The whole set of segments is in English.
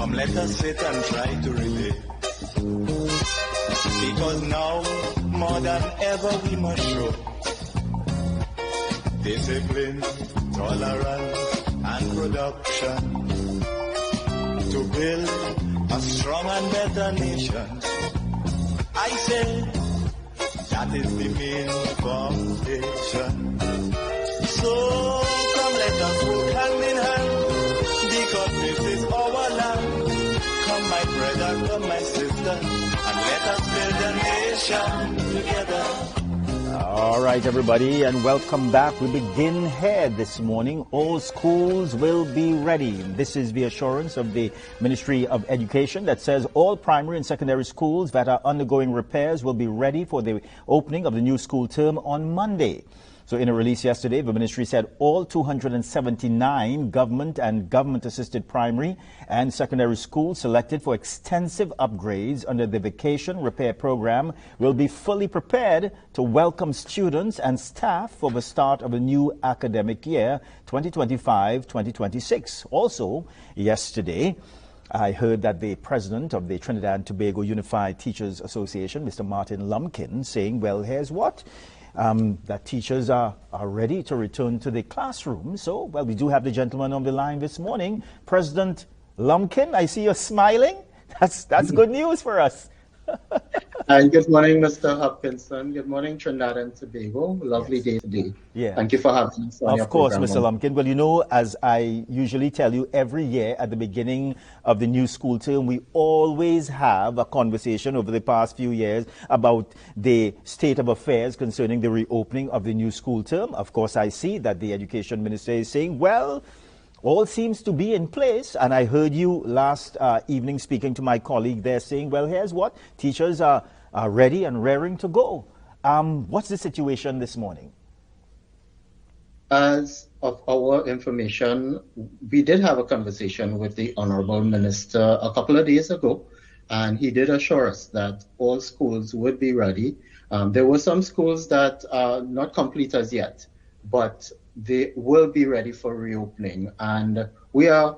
Come, let us sit and try to relate. Because now, more than ever, we must show discipline, tolerance, and production to build a strong and better nation. I say that is the main foundation. So come, let us work hand in hand, because this is our land. Come, my brother, come, my sister, and let us build a nation together. All right, everybody, and welcome back. We begin here this morning. All schools will be ready. This is the assurance of the Ministry of Education that says all primary and secondary schools that are undergoing repairs will be ready for the opening of the new school term on Monday. So in a release yesterday, the ministry said all 279 government and government-assisted primary and secondary schools selected for extensive upgrades under the Vacation Repair Program will be fully prepared to welcome students and staff for the start of a new academic year, 2025-2026. Also, yesterday, I heard that the president of the Trinidad and Tobago Unified Teachers Association, Mr. Martin Lumpkin, saying, well, here's what. That teachers are ready to return to the classroom. So, well, we do have the gentleman on the line this morning. President Lumpkin, I see you're smiling. That's good news for us. And good morning, Mr. Hopkinson. Good morning, Trinidad and Tobago. Lovely day today. Yeah. Thank you for having us on your course, program. Mr. Lumpkin. Well, you know, as I usually tell you every year at the beginning of the new school term, we always have a conversation over the past few years about the state of affairs concerning the reopening of the new school term. Of course, I see that the Education Minister is saying, well, all seems to be in place. And I heard you last evening speaking to my colleague there saying, well, here's what, teachers are ready and raring to go. What's the situation this morning? As of our information, we did have a conversation with the Honorable Minister a couple of days ago, and he did assure us that all schools would be ready. There were some schools that are not complete as yet, but they will be ready for reopening. And we are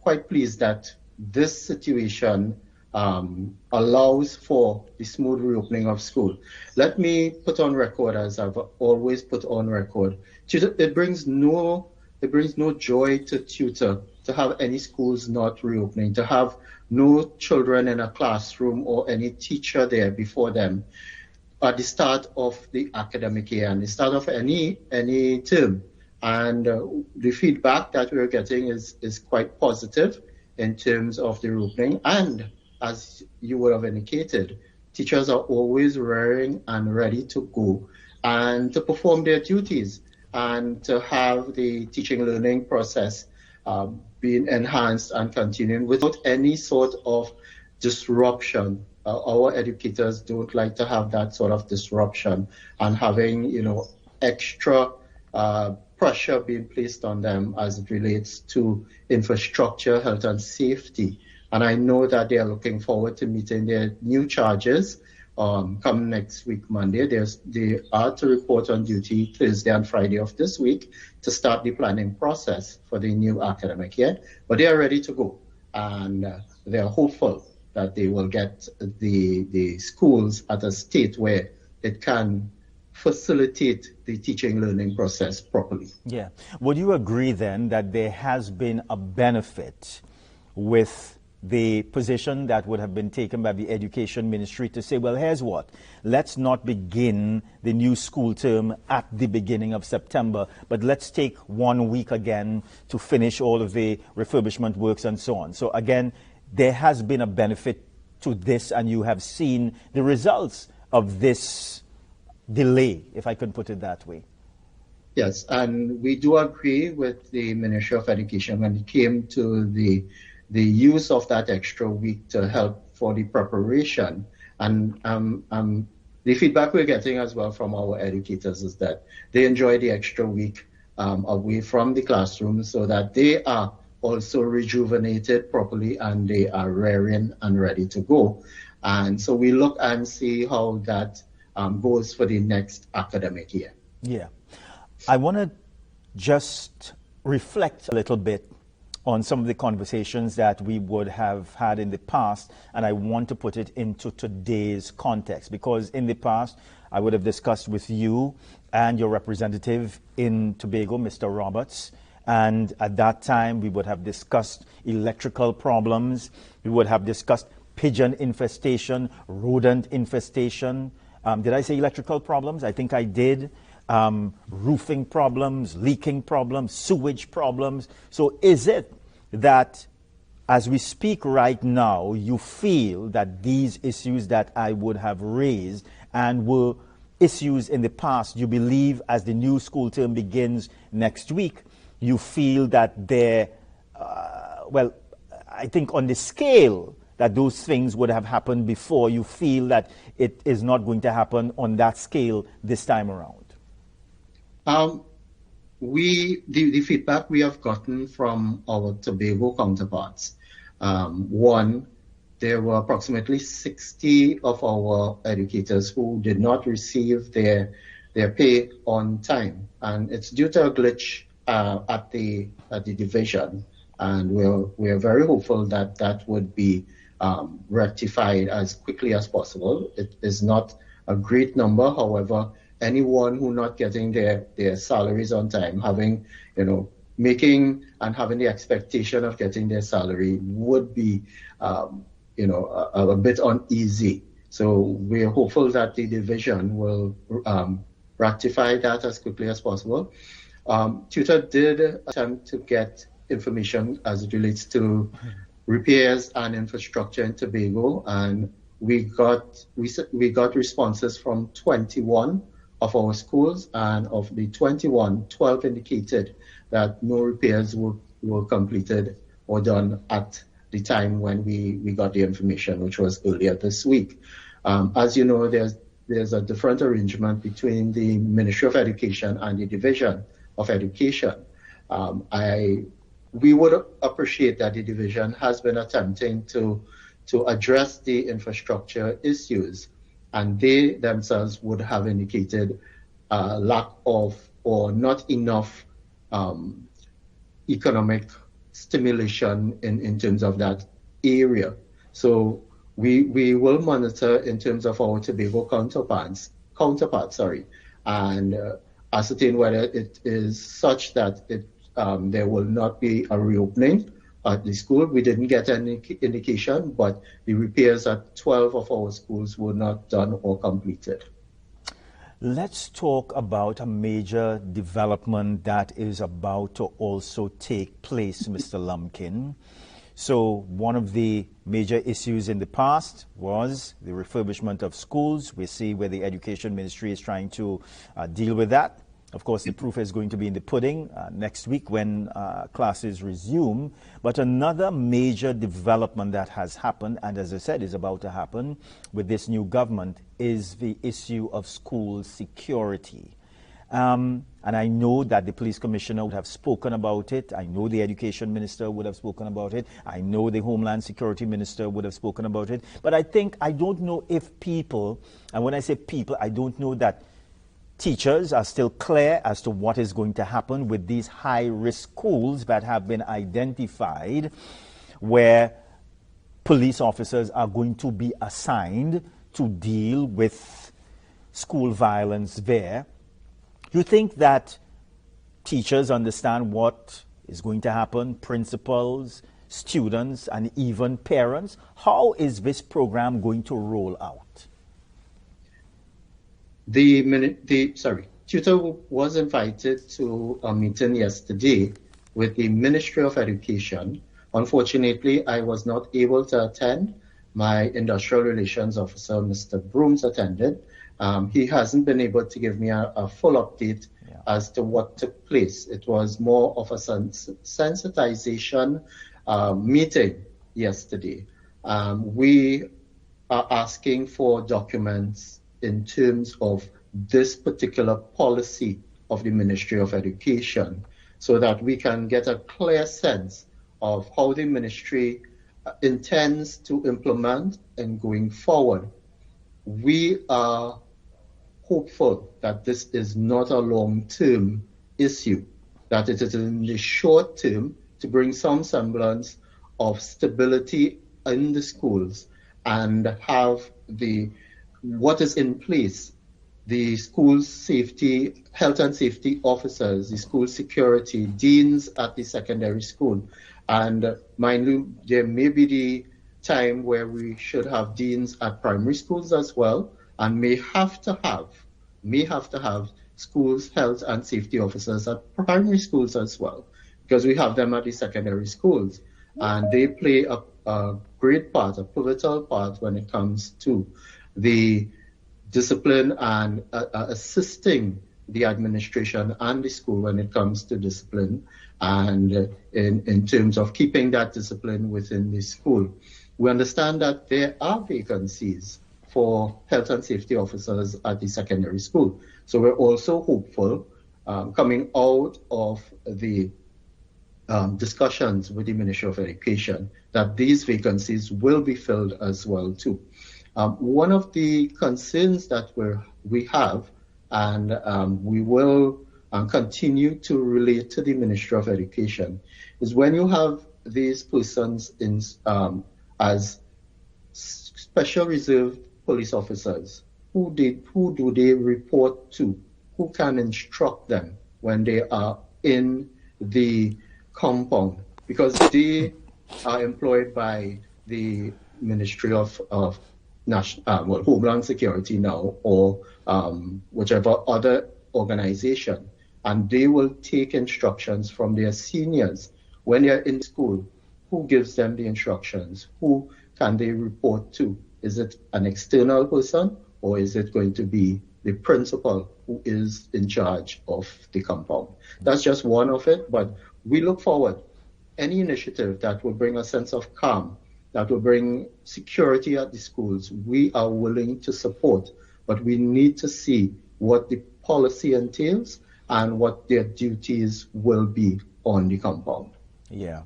quite pleased that this situation allows for the smooth reopening of school. Let me put on record, as I've always put on record, it brings no joy to Ttuta to have any schools not reopening, to have no children in a classroom or any teacher there before them at the start of the academic year and the start of any term. And the feedback that we're getting is quite positive in terms of the reopening. And as you would have indicated, teachers are always raring and ready to go and to perform their duties and to have the teaching learning process being enhanced and continuing without any sort of disruption. Our educators don't like to have that sort of disruption and having, extra pressure being placed on them as it relates to infrastructure, health and safety. And I know that they are looking forward to meeting their new charges come next week, Monday. They are to report on duty Thursday and Friday of this week to start the planning process for the new academic year. But they are ready to go, and they are hopeful that they will get the schools at a state where it can facilitate the teaching learning process properly. Yeah. Would you agree then that there has been a benefit with the position that would have been taken by the Education Ministry to say, well, here's what, let's not begin the new school term at the beginning of September, but let's take 1 week again to finish all of the refurbishment works and so on. So again, there has been a benefit to this, and you have seen the results of this delay, if I could put it that way. Yes, and we do agree with the Ministry of Education when it came to the use of that extra week to help for the preparation. And the feedback we're getting as well from our educators is that they enjoy the extra week away from the classroom so that they are also rejuvenated properly and they are raring and ready to go. And so we look and see how that goes for the next academic year. Yeah. I want to just reflect a little bit on some of the conversations that we would have had in the past, and I want to put it into today's context, because in the past I would have discussed with you and your representative in Tobago, Mr. Roberts, and at that time we would have discussed electrical problems, we would have discussed pigeon infestation, rodent infestation. Did I say electrical problems? I think I did. Roofing problems, leaking problems, sewage problems. So is it that as we speak right now, you feel that these issues that I would have raised and were issues in the past, you believe as the new school term begins next week, you feel that they're, well, I think on the scale that those things would have happened before, you feel that it is not going to happen on that scale this time around? The feedback we have gotten from our Tobago counterparts, one, there were approximately 60 of our educators who did not receive their pay on time, and it's due to a glitch at the division, and we're very hopeful that that would be rectified as quickly as possible. It is not a great number, however, anyone who not getting their salaries on time, having, making and having the expectation of getting their salary would be, a bit uneasy. So we're hopeful that the division will rectify that as quickly as possible. Ttuta did attempt to get information as it relates to repairs and infrastructure in Tobago, and we got responses from 21 of our schools, and of the 21, 12 indicated that no repairs were completed or done at the time when we got the information, which was earlier this week. As you know, there's a different arrangement between the Ministry of Education and the Division of Education. We would appreciate that the division has been attempting to address the infrastructure issues, and they themselves would have indicated lack of or not enough economic stimulation in terms of that area. So we will monitor in terms of our Tobago counterparts, and ascertain whether it is such that there will not be a reopening at the school. We didn't get any indication, but the repairs at 12 of our schools were not done or completed. Let's talk about a major development that is about to also take place, Mr. Lumpkin. So one of the major issues in the past was the refurbishment of schools. We see where the Education Ministry is trying to deal with that. Of course, the proof is going to be in the pudding next week when classes resume. But another major development that has happened, and as I said, is about to happen with this new government, is the issue of school security. And I know that the police commissioner would have spoken about it. I know the education minister would have spoken about it. I know the Homeland Security minister would have spoken about it. But I don't know if people, and when I say people, I don't know that teachers are still clear as to what is going to happen with these high-risk schools that have been identified, where police officers are going to be assigned to deal with school violence there. You think that teachers understand what is going to happen, principals, students, and even parents? How is this program going to roll out? Ttuta was invited to a meeting yesterday with the Ministry of Education. Unfortunately, I was not able to attend. My industrial relations officer, Mr. Brooms, attended. He hasn't been able to give me a full update as to what took place. It was more of a sensitization meeting yesterday. We are asking for documents in terms of this particular policy of the Ministry of Education, so that we can get a clear sense of how the ministry intends to implement and going forward. We are hopeful that this is not a long-term issue, that it is in the short term to bring some semblance of stability in the schools and have what is in place, the school safety, health and safety officers, the school security, deans at the secondary school. And mind you, there may be the time where we should have deans at primary schools as well, and may have to have schools health and safety officers at primary schools as well, because we have them at the secondary schools, and they play a great part, a pivotal part when it comes to the discipline and assisting the administration and the school when it comes to discipline and in terms of keeping that discipline within the school. We understand that there are vacancies for health and safety officers at the secondary school. So we're also hopeful, coming out of the discussions with the Ministry of Education, that these vacancies will be filled as well too. One of the concerns that we have, and we will continue to relate to the Ministry of Education, is when you have these persons as special reserve police officers, who do they report to? Who can instruct them when they are in the compound? Because they are employed by the Ministry of Homeland Security now, or whichever other organization, and they will take instructions from their seniors when they're in school. Who gives them the instructions? Who can they report to? Is it an external person, or is it going to be the principal who is in charge of the compound? That's just one of it, but we look forward. Any initiative that will bring a sense of calm, that will bring security at the schools, we are willing to support, but we need to see what the policy entails and what their duties will be on the compound. Yeah.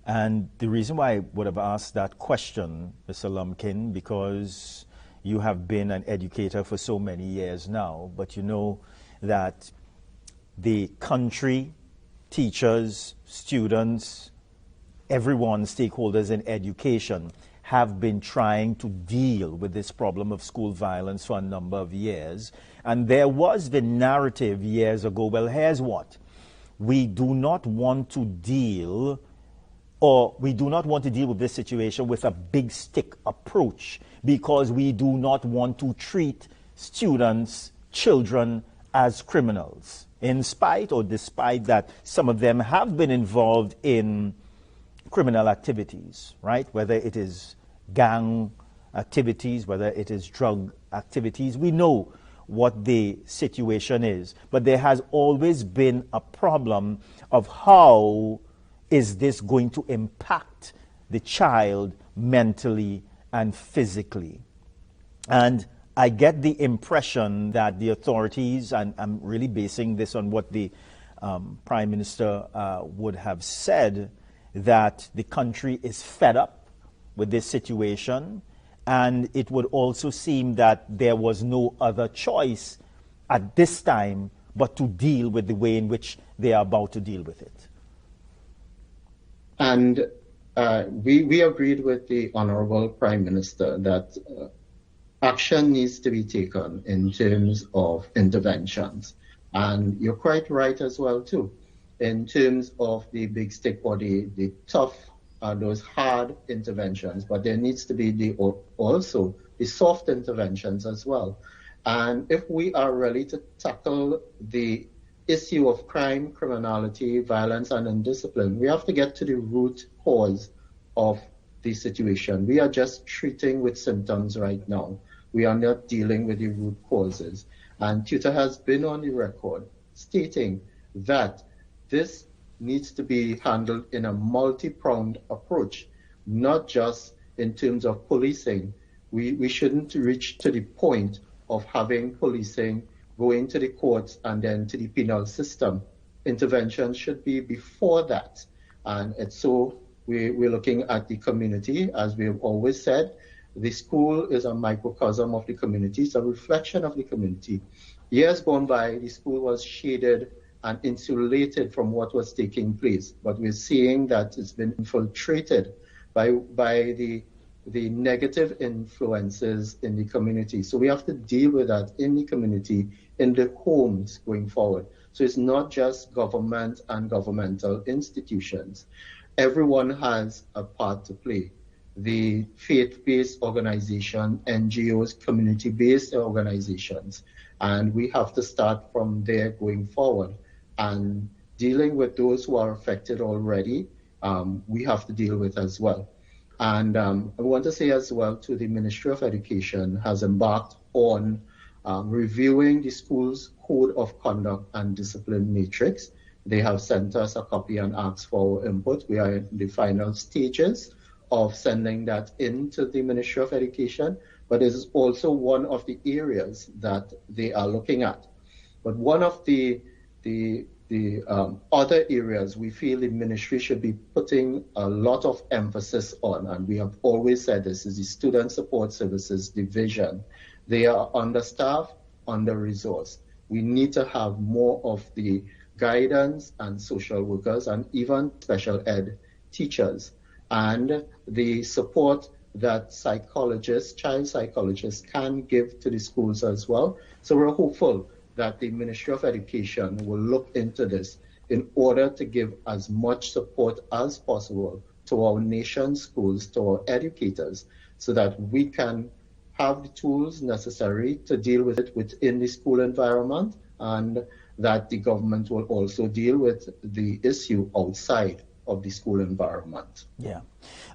And the reason why I would have asked that question, Mr. Lumpkin, because you have been an educator for so many years now, but you know that the country, teachers, students, everyone, stakeholders in education, have been trying to deal with this problem of school violence for a number of years. And there was the narrative years ago, well, here's what. We do not want to deal with this situation with a big stick approach, because we do not want to treat students, children, as criminals, in spite or despite that some of them have been involved in criminal activities, right? Whether it is gang activities, whether it is drug activities, we know what the situation is. But there has always been a problem of how is this going to impact the child mentally and physically. And I get the impression that the authorities, and I'm really basing this on what the Prime Minister would have said, that the country is fed up with this situation, and it would also seem that there was no other choice at this time but to deal with the way in which they are about to deal with it. And we agreed with the Honorable Prime Minister that action needs to be taken in terms of interventions. And you're quite right as well, too, in terms of the big stick or the tough, those hard interventions. But there needs to be also the soft interventions as well. And if we are ready to tackle the issue of crime, criminality, violence, and indiscipline, we have to get to the root cause of the situation. We are just treating with symptoms right now. We are not dealing with the root causes. And Ttuta has been on the record stating that this needs to be handled in a multi-pronged approach, not just in terms of policing. We shouldn't reach to the point of having policing going to the courts and then to the penal system. Intervention should be before that. And it's so we're looking at the community, as we have always said. The school is a microcosm of the community. It's a reflection of the community. Years gone by, the school was shaded and insulated from what was taking place. But we're seeing that it's been infiltrated by the negative influences in the community. So we have to deal with that in the community, in the homes going forward. So it's not just government and governmental institutions. Everyone has a part to play. The faith-based organization, NGOs, community-based organizations. And we have to start from there going forward. And dealing with those who are affected already, we have to deal with as well. And I want to say as well to the Ministry of Education has embarked on reviewing the school's code of conduct and discipline matrix. They have sent us a copy and asked for input. We are in the final stages of sending that into the Ministry of Education, but it is also one of the areas that they are looking at. But one of the other areas we feel the ministry should be putting a lot of emphasis on, and we have always said this, is the Student Support Services Division. They are understaffed, under-resourced. We need to have more of the guidance and social workers and even special ed teachers, and the support that psychologists, child psychologists can give to the schools as well. So we're hopeful that the Ministry of Education will look into this in order to give as much support as possible to our nation's schools, to our educators, so that we can have the tools necessary to deal with it within the school environment, and that the government will also deal with the issue outside of the school environment. Yeah.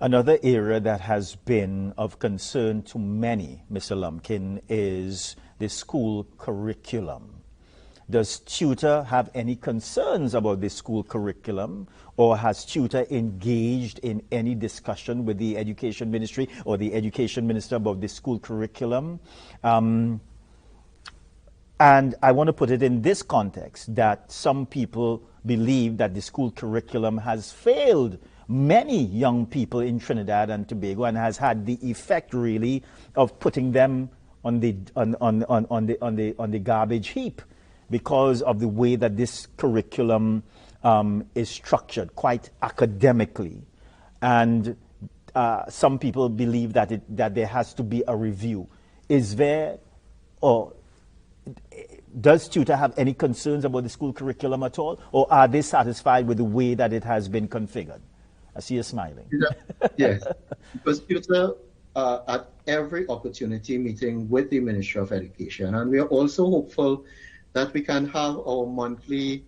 Another area that has been of concern to many, Mr. Lumpkin, is the school curriculum. Does Ttuta have any concerns about the school curriculum, or has Ttuta engaged in any discussion with the Education Ministry or the Education Minister about the school curriculum? And I want to put it in this context, that some people believe that the school curriculum has failed many young people in Trinidad and Tobago and has had the effect really of putting them on the garbage heap, because of the way that this curriculum is structured, quite academically. And some people believe that there has to be a review. Is there, or does Ttuta have any concerns about the school curriculum at all, or are they satisfied with the way that it has been configured? I see you smiling. Yes, because Ttuta at every opportunity meeting with the Ministry of Education, and we are also hopeful that we can have our monthly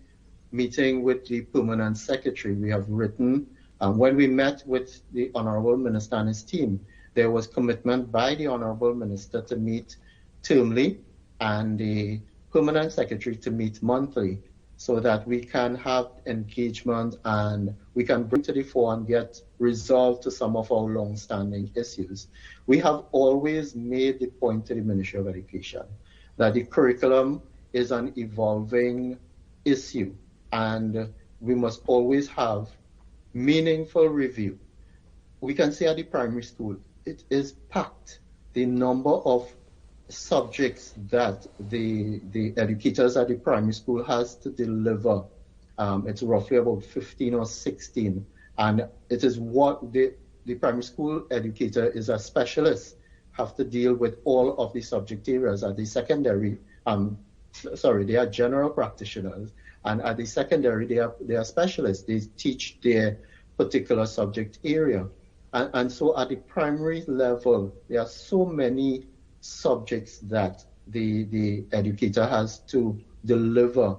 meeting with the Permanent Secretary. We have written, when we met with the Honorable Minister and his team, there was commitment by the Honorable Minister to meet termly and the Permanent Secretary to meet monthly, so that we can have engagement and we can bring to the fore and get resolved to some of our long-standing issues. We have always made the point to the Ministry of Education that the curriculum is an evolving issue, and we must always have meaningful review. We can say at the primary school, it is packed. The number of subjects that the educators at the primary school has to deliver, it's roughly about 15 or 16. And it is what the primary school educator is a specialist, have to deal with all of the subject areas. At the secondary, they are general practitioners, and at the secondary, they are specialists. They teach their particular subject area. And so at the primary level, there are so many subjects that the educator has to deliver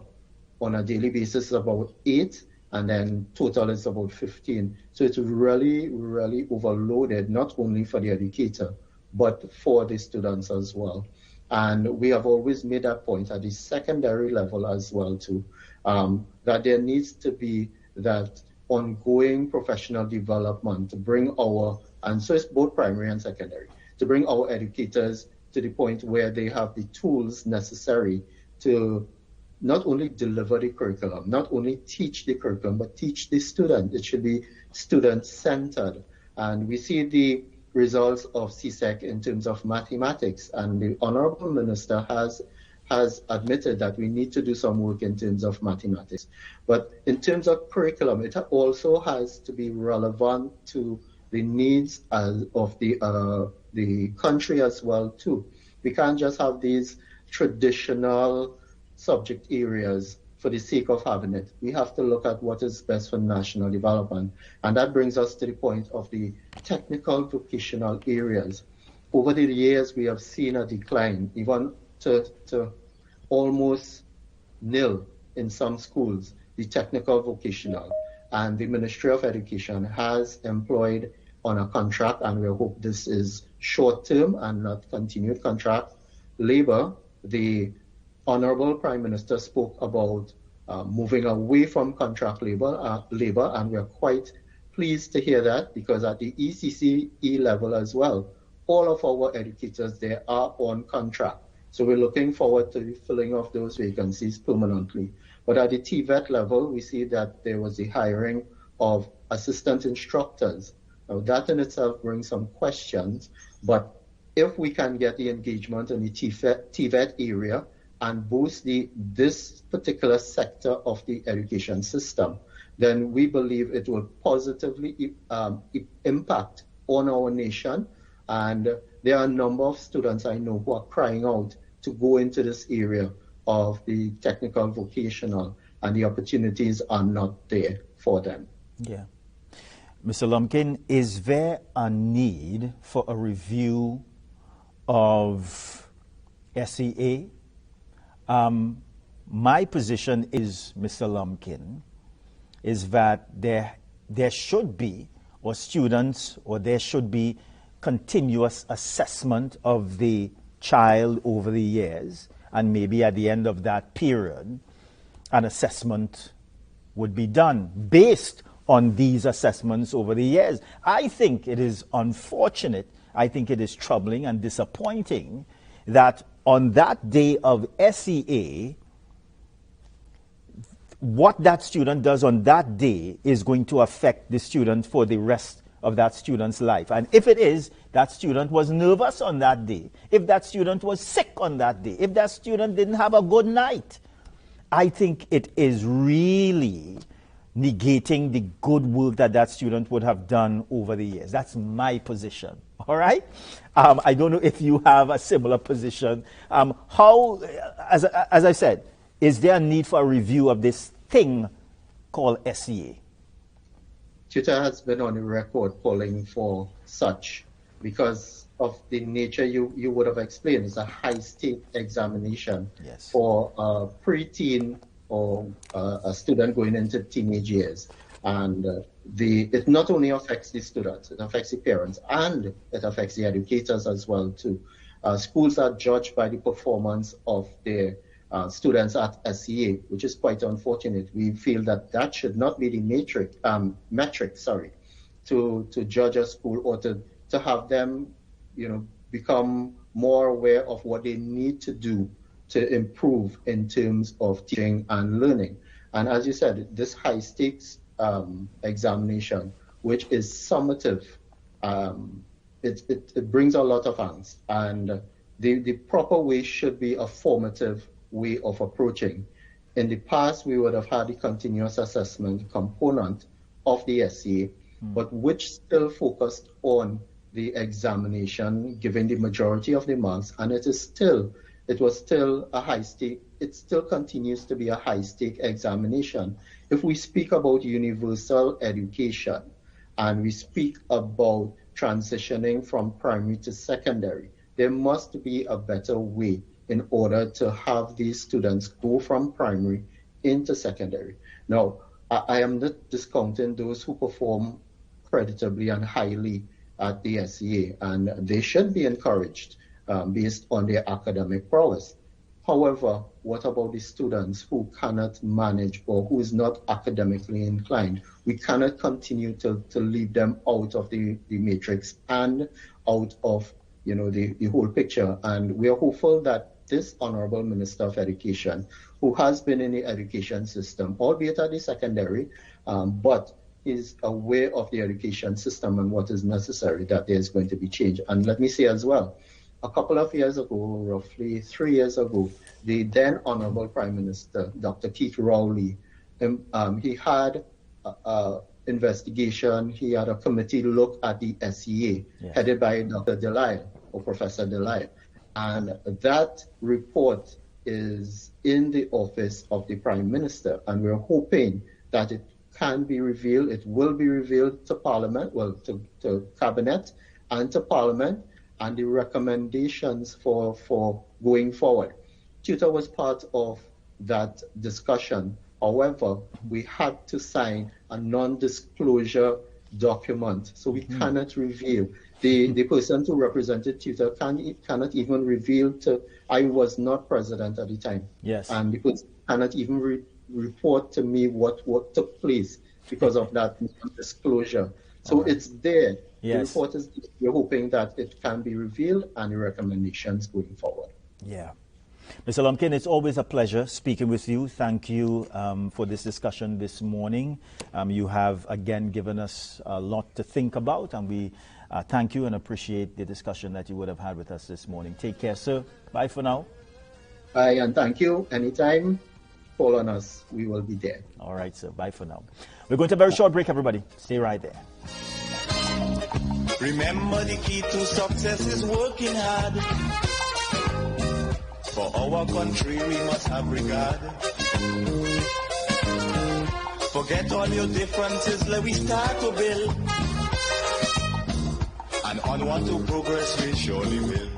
on a daily basis, about 8, and then total is about 15. So it's really, really overloaded, not only for the educator, but for the students as well. And we have always made that point at the secondary level as well too, that there needs to be that ongoing professional development to bring and so it's both primary and secondary, to bring our educators to the point where they have the tools necessary to not only deliver the curriculum, not only teach the curriculum, but teach the student. It should be student-centered. And we see the results of CSEC in terms of mathematics, and the Honorable Minister has has admitted that we need to do some work in terms of mathematics. But in terms of curriculum, it also has to be relevant to the needs of the country as well too. We can't just have these traditional subject areas for the sake of having it. We have to look at what is best for national development. And that brings us to the point of the technical vocational areas. Over the years, we have seen a decline, even to almost nil in some schools, the technical vocational. And the Ministry of Education has employed on a contract, and we hope this is short-term and not continued contract labor. The Honorable Prime Minister spoke about moving away from contract labor, and we're quite pleased to hear that, because at the ECCE level as well, all of our educators there are on contract. So we're looking forward to the filling of those vacancies permanently. But at the TVET level, we see that there was the hiring of assistant instructors. Now that in itself brings some questions, but if we can get the engagement in the TVET area and boost this particular sector of the education system, then we believe it will positively impact on our nation. And there are a number of students I know who are crying out to go into this area of the technical vocational, and the opportunities are not there for them. Yeah. Mr. Lumpkin, is there a need for a review of SEA? My position is, Mr. Lumpkin, is that there should be, or students, or there should be continuous assessment of the child over the years, and maybe at the end of that period, an assessment would be done based on these assessments over the years. I think it is unfortunate, I think it is troubling and disappointing that on that day of SEA, what that student does on that day is going to affect the student for the rest of that student's life. And if it is, that student was nervous on that day, if that student was sick on that day, if that student didn't have a good night, I think it is really negating the good work that that student would have done over the years. That's my position. All right? I don't know if you have a similar position. How, as I said, is there a need for a review of this thing called SEA? Ttuta has been on the record calling for such because of the nature you would have explained. It's a high-stake examination for a preteen or a student going into teenage years. And it not only affects the students, it affects the parents, and it affects the educators as well too. Schools are judged by the performance of their students at SEA, which is quite unfortunate. We feel that should not be the metric to judge a school, or to have them, become more aware of what they need to do to improve in terms of teaching and learning. And as you said, this high stakes examination, which is summative, it brings a lot of angst. And the proper way should be a formative way of approaching. In the past, we would have had the continuous assessment component of the SEA, but which still focused on the examination, given the majority of the marks, and it was still a high stake. It still continues to be a high stake examination. If we speak about universal education and we speak about transitioning from primary to secondary, there must be a better way in order to have these students go from primary into secondary. Now, I am not discounting those who perform creditably and highly at the SEA, and they should be encouraged based on their academic prowess. However, what about the students who cannot manage or who is not academically inclined? We cannot continue to leave them out of the matrix and out of the whole picture. And we are hopeful that this Honorable Minister of Education, who has been in the education system, albeit at the secondary, but is aware of the education system and what is necessary, that there is going to be change. And let me say as well, a couple of years ago, roughly 3 years ago, the then Honorable Prime Minister, Dr. Keith Rowley, he had a investigation. He had a committee look at the SEA, headed by Dr. Delisle, or Professor Delisle. And that report is in the office of the Prime Minister. And we're hoping that it can be revealed, it will be revealed to Parliament, well, to Cabinet and to Parliament, and the recommendations for going forward. Ttuta was part of that discussion. However, we had to sign a non-disclosure document, so we cannot reveal. The person who represented Ttuta cannot even reveal to, I was not president at the time. Yes. And the person cannot even report to me what took place because of that non-disclosure. So it's there. Yes. The report is, we're hoping that it can be revealed and the recommendations going forward. Yeah. Mr. Lumpkin, it's always a pleasure speaking with you. Thank you for this discussion this morning. You have again given us a lot to think about, and we thank you and appreciate the discussion that you would have had with us this morning. Take care, sir. Bye for now. Bye, and thank you. Anytime, call on us. We will be there. All right, sir. Bye for now. We're going to a very short break, everybody. Stay right there. Remember, the key to success is working hard. For our country, we must have regard. Forget all your differences, let we start to build. And onward to progress we surely will.